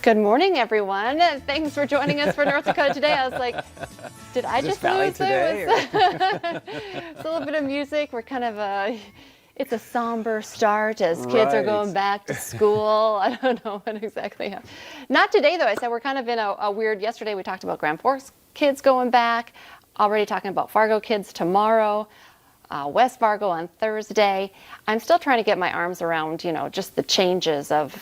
Good morning, everyone. Thanks for joining us for North Dakota Today. I was like, did I just lose today? It's a little bit of music. We're kind of it's a somber start as kids are going back to school. I don't know what exactly happened. Not today, though. I said we're kind of in a weird, yesterday we talked about Grand Forks kids going back, already talking about Fargo kids tomorrow. West Fargo on Thursday. I'm still trying to get my arms around, just the changes of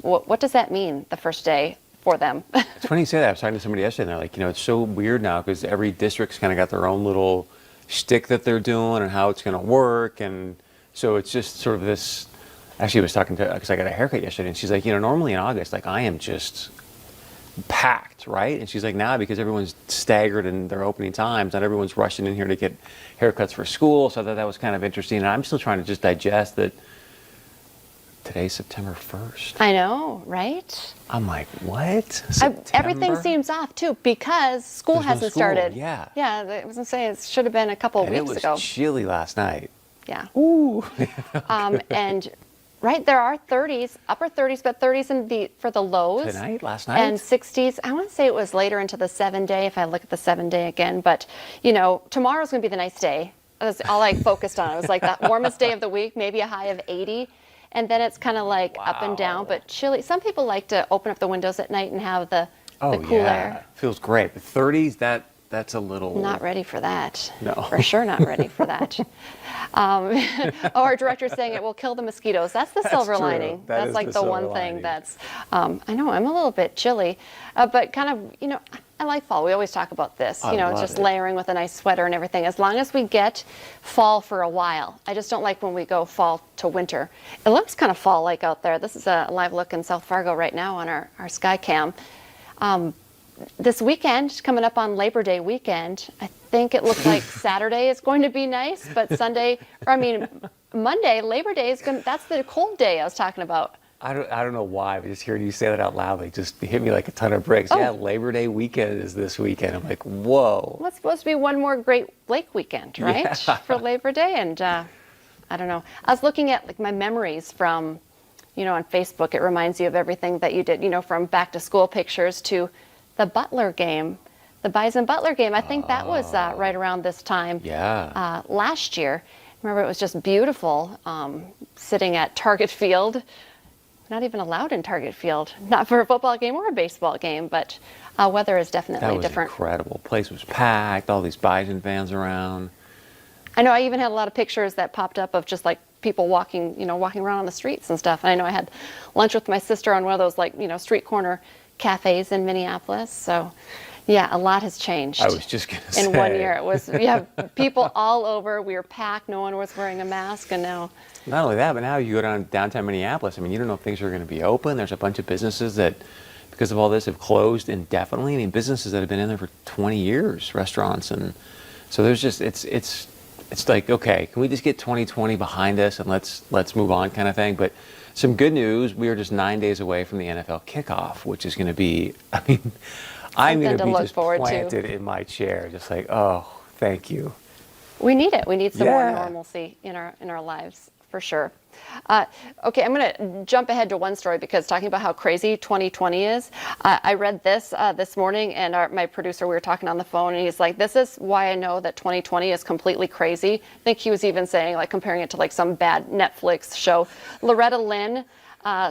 what does that mean, the first day for them? It's funny you say that. I was talking to somebody yesterday, and they're like, it's so weird now because every district's kind of got their own little shtick that they're doing and how it's going to work. And so it's just sort of this. Actually, I was talking to, because I got a haircut yesterday, and she's like, normally in August, like I am just packed, right? And she's like, now because everyone's staggered in their opening times, not everyone's rushing in here to get haircuts for school. So I thought that was kind of interesting. And I'm still trying to just digest that today's September 1st. I know, right? I'm like, what? Everything seems off too because school hasn't started. Yeah. Yeah, I was gonna say it should have been a couple of weeks ago. It was chilly last night. Yeah. Ooh. And right, there are 30s, upper 30s, but 30s for the lows. Tonight, last night? And 60s. I want to say it was later into the 7-day if I look at the 7-day again. But, tomorrow's going to be the nice day. That's all I focused on. It was like the warmest day of the week, maybe a high of 80. And then it's kind of like up and down, but chilly. Some people like to open up the windows at night and have the cool air. Feels great. But 30s, that's a little... Not ready for that. No. For sure not ready for that. Our director's saying it will kill the mosquitoes. That's the silver lining. That's like the one thing that's, I know, I'm a little bit chilly, but kind of, I like fall. We always talk about this, just layering with a nice sweater and everything. As long as we get fall for a while. I just don't like when we go fall to winter. It looks kind of fall-like out there. This is a live look in South Fargo right now on our sky cam. This weekend, coming up on Labor Day weekend, I think it looks like Saturday is going to be nice, but Monday, Labor Day that's the cold day I was talking about. I don't know why, but just hearing you say that out loud, it just hit me like a ton of bricks. Oh. Yeah, Labor Day weekend is this weekend. I'm like, whoa. Well, it's supposed to be one more Great Lake weekend, right? Yeah. For Labor Day, and I don't know. I was looking at my memories from, on Facebook. It reminds you of everything that you did, from back to school pictures to the Butler game, the Bison Butler game. I think that was right around this time last year. Remember, it was just beautiful sitting at Target Field. Not even allowed in Target Field, not for a football game or a baseball game, but weather is definitely different. That was incredible. Place was packed, all these Bison fans around. I know I even had a lot of pictures that popped up of just like people walking around on the streets and stuff. And I know I had lunch with my sister on one of those street corner cafes in Minneapolis. So yeah, a lot has changed. I was just going to say. In 1 year. It was, people all over. We were packed. No one was wearing a mask. And now. Not only that, but now you go downtown Minneapolis. You don't know if things are going to be open. There's a bunch of businesses that, because of all this, have closed indefinitely. Businesses that have been in there for 20 years, restaurants. And so there's just, it's like, okay, can we just get 2020 behind us and let's move on kind of thing. But some good news, we are just 9 days away from the NFL kickoff, which is going to be, I'm going to be just planted in my chair, just like, oh, thank you. We need it. We need some more normalcy in our lives, for sure. Okay, I'm going to jump ahead to one story because talking about how crazy 2020 is, I read this this morning, and my producer, we were talking on the phone, and he's like, this is why I know that 2020 is completely crazy. I think he was even saying, comparing it to some bad Netflix show. Loretta Lynn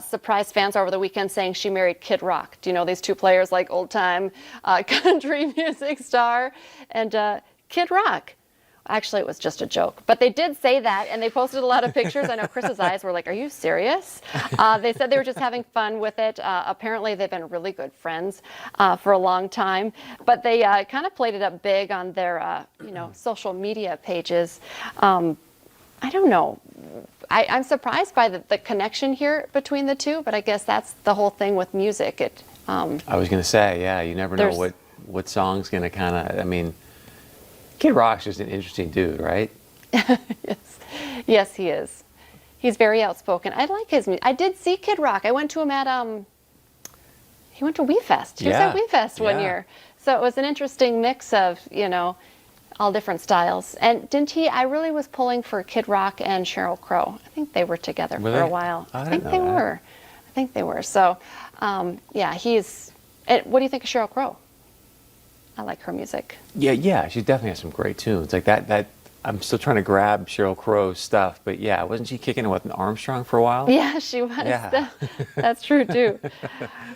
surprised fans over the weekend saying she married Kid Rock. Do you know these two players, old-time country music star? And Kid Rock. Actually, it was just a joke. But they did say that, and they posted a lot of pictures. I know Chris's eyes were like, are you serious? They said they were just having fun with it. Apparently, they've been really good friends for a long time. But they kind of played it up big on their, social media pages. I don't know. I'm surprised by the connection here between the two, but I guess that's the whole thing with music. I was going to say, yeah, you never know what song's going to kind of, Kid Rock's just an interesting dude, right? Yes, he is. He's very outspoken. I like his music. I did see Kid Rock. I went to him at, he went to WeFest. He was at WeFest one year. So it was an interesting mix of, all different styles. And didn't he? I really was pulling for Kid Rock and Sheryl Crow. I think they were together Were for they? a while. Oh, I I didn't think know they that. were. I think they were. So, yeah, he's. What do you think of Sheryl Crow? I like her music. Yeah, she definitely has some great tunes. Like that I'm still trying to grab Sheryl Crow's stuff, but yeah, wasn't she kicking it with an Armstrong for a while? Yeah, she was. Yeah. That's true too.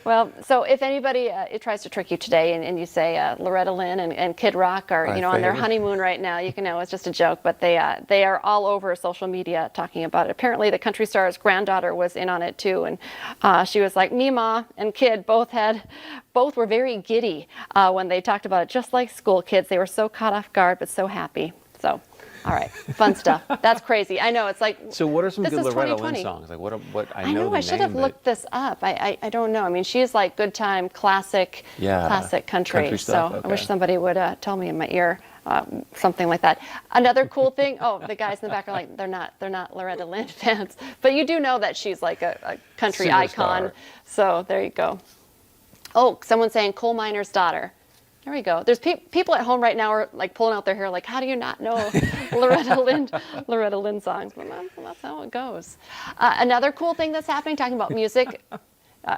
Well, so if anybody it tries to trick you today and you say Loretta Lynn and Kid Rock are Our on their favorite. honeymoon right now, you can know it's just a joke, but they are all over social media talking about it. Apparently, the country star's granddaughter was in on it too, and she was like, Mima and Kid both were very giddy when they talked about it, just like school kids. They were so caught off guard, but so happy. So. All right, fun stuff. That's crazy. I know, it's like, So what are some this good is Loretta Lynn 2020. songs? Like what I know know, the I should have name, but- looked this up. I don't know. I mean, she's like good time, classic, Yeah, classic country. country stuff, So I wish okay. somebody would tell me in my ear something like that. Another cool thing, the guys in the back are like, they're not Loretta Lynn fans. But you do know that she's like a country Superstar. icon. So there you go. Oh, someone's saying coal miner's daughter. There we go. There's people at home right now are like pulling out their hair, like, how do you not know Loretta Lynn songs? Well, that's how it goes. Another cool thing that's happening, talking about music,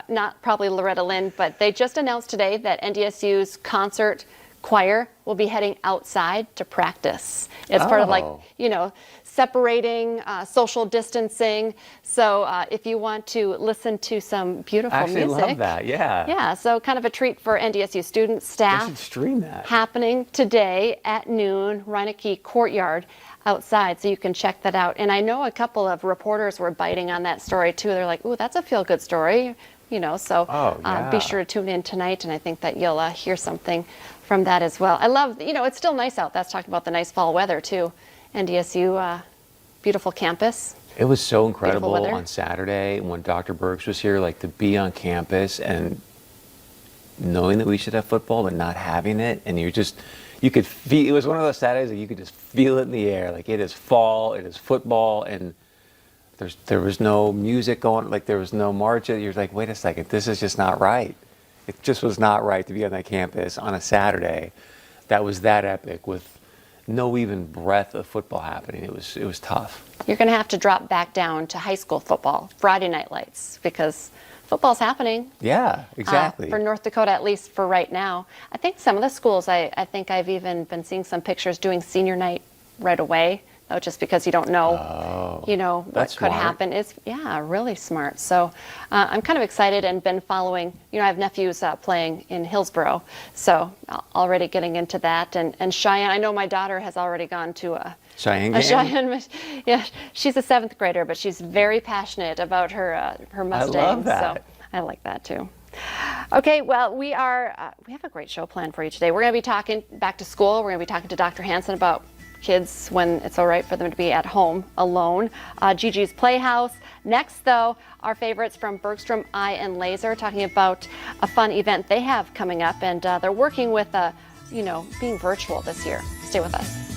not probably Loretta Lynn, but they just announced today that NDSU's concert choir will be heading outside to practice. It's part of like, Oh. separating, social distancing. So if you want to listen to some beautiful I actually music. love that. Yeah. Yeah, so kind of a treat for NDSU students, I staff. should stream that. Happening today at noon, Reineke Courtyard outside, so you can check that out. And I know a couple of reporters were biting on that story too. They're like, ooh, that's a feel-good story, so Oh, yeah. be sure to tune in tonight, and I think that you'll hear something from that as well. I love, it's still nice out. That's talking about the nice fall weather too. NDSU, beautiful campus. It was so incredible weather. on Saturday when Dr. Burks was here, like to be on campus and knowing that we should have football, but not having it. And you could feel, it was one of those Saturdays that you could just feel it in the air. Like it is fall, it is football, and there was no music going, like there was no march. You're like, wait a second, this is just not right. It just was not right to be on that campus on a Saturday that was that epic with no even breath of football happening. It was tough. You're going to have to drop back down to high school football, Friday night lights, because football's happening. Yeah, exactly. For North Dakota, at least for right now. I think some of the schools, I think I've even been seeing some pictures doing senior night right away, just because you don't know, what that's could smart. happen. It's, really smart. So I'm kind of excited and been following, I have nephews playing in Hillsboro, so already getting into that. And Cheyenne, I know my daughter has already gone to a Cheyenne a game? Cheyenne, yeah, she's a 7th grader, but she's very passionate about her Mustang. love that. So I like that too. Okay, well, we have a great show planned for you today. We're going to be talking back to school. We're going to be talking to Dr. Hansen about kids when it's all right for them to be at home alone. Gigi's Playhouse. Next, though, our favorites from Bergstrom Eye and Laser, talking about a fun event they have coming up, and they're working with being virtual this year. Stay with us.